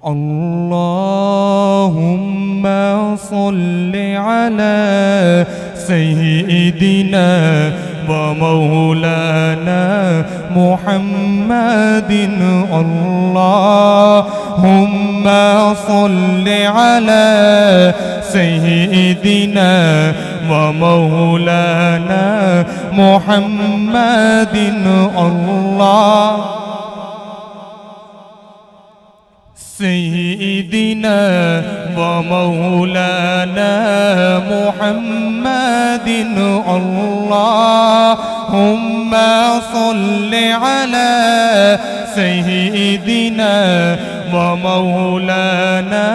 اللهم صل على سيدنا ومولانا محمد اللهم صل على سيدنا ومولانا محمد سيدنا ومولانا محمد اللهم صل على سيدنا ومولانا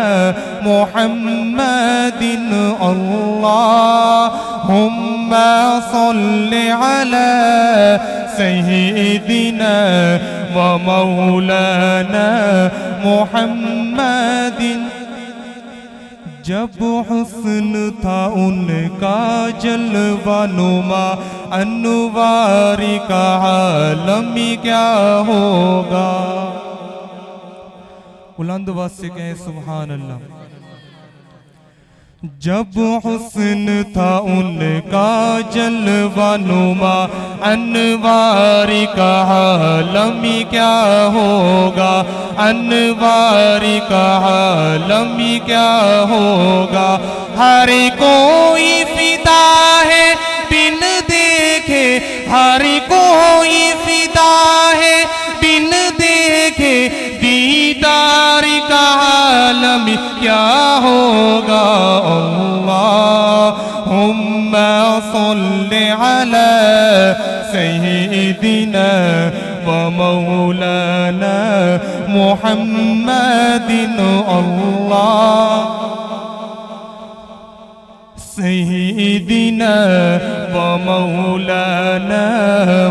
محمد اللهم صل على سيدنا ومولانا محمد جب حسن تھا ان کا جلوہ نما انوار کا عالم کیا ہوگا. بلند آواز سے کہیں سبحان اللہ. جب حسن تھا ان کا جلوہ نما انوار کا عالم کیا ہوگا, انوار کا عالم کیا ہوگا. ہر کوئی فدا ہے بن دیکھے, ہر کوئی فدا ہے بن دیکھے, دیدار کا عالم کیا ہوگا. اللہم صل علی سیدنا ومولانا محمد سیدنا ومولانا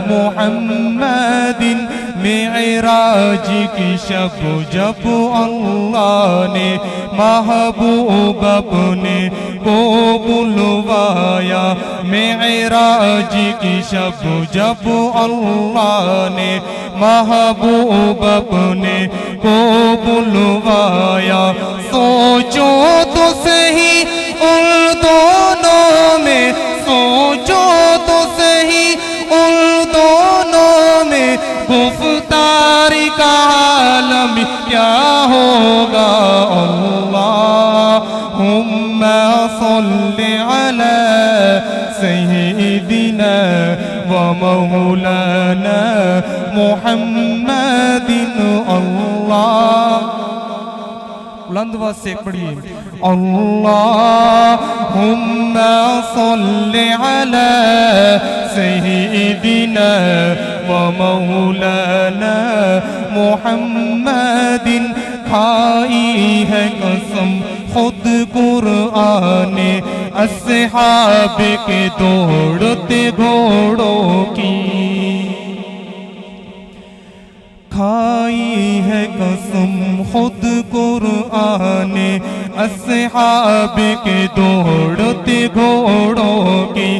محمد. معراج کی شب جب اللہ نے محبوب اپنے کو بلوایا, معراج کی شب جب اللہ نے محبوب اپنے کو بلوایا. سوچو تو صحیح ان دونوں میں, سوچو تو صحیح ان دونوں میں گفتار کا عالم کیا ہوگا. اللہم صل علی سیدنا ومولانا محمد. بلند آواز سے ایک پڑھیے. اللہم صل علی سیدنا ومولانا محمد. کھائی ہے قسم خود قرآن اصحاب کے دوڑتے گھوڑوں کی, کھائی ہے قسم خود قرآن اصحاب کے دوڑتے گھوڑوں کی.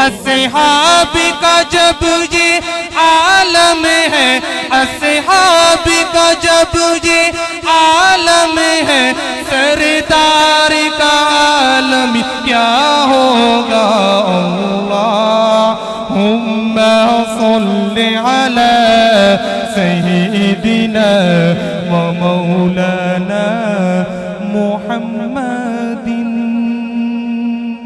اصحاب کا جب یہ عالم ہے, اصحاب کا جب یہ عالم ہے, سردار کا عالم کیا ہوگا. اللہم صل علی سیدنا ومولانا محمد.